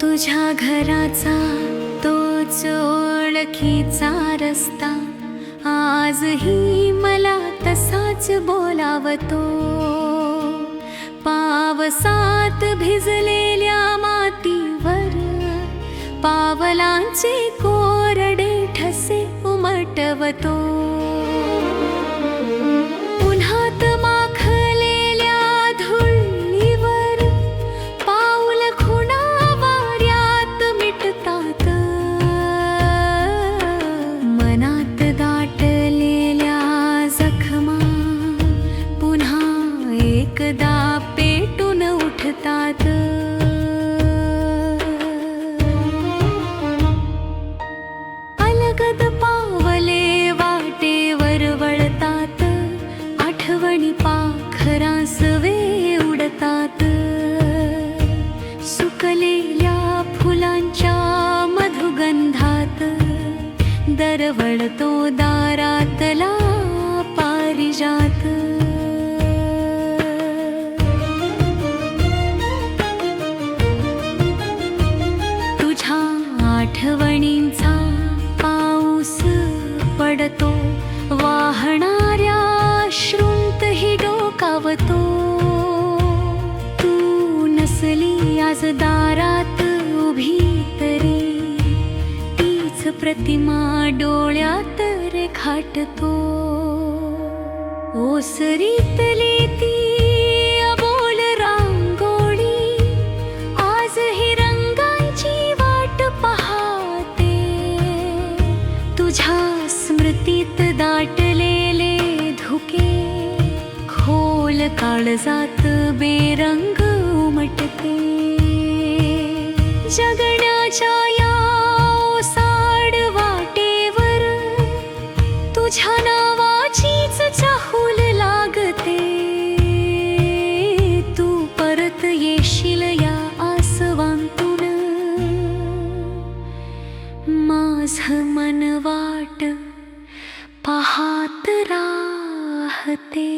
तुझ्या घराचा तोच ओळखीचा रस्ता आजही मला तसाच बोलावतो. पावसात भिजलेल्या मातीवर पावलांचे कोरडे ठसे उमटवतो. उन्हात माखलेल्या धुळीवर पाऊल खुणा वाऱ्यात मिटतात. मनात दाटलेल्या जखमा पुन्हा एकदा पेटून उठतात. अलगद पावले वाटेवर वळतात, आठवणी पाखरांस वे उडतात. सुकलेल्या फुलांच्या मधुगंधात दरवळतो दारातला पारिजात. तुझ्या आठवणींचा पाऊस पडतो, वाहणाऱ्या अश्रूंतही डोकावतो. तू नसली आज दारात उभी तरी तीच प्रतिमा डोळ्यात रेखाटतो. ओसरीतली ती अबोल रांगोळी आजही रंगांची वाट पाहते. तुझ्या स्मृतीत दाटलेले धुके खोल काळजात बेरंग उमटते. जगण्याच्या या ओसाड वाटेवर तुझ्या नावाचीच चाहूल लागते. तू परत येशील या आसवांतून, माझं मन वाट पाहत राहते.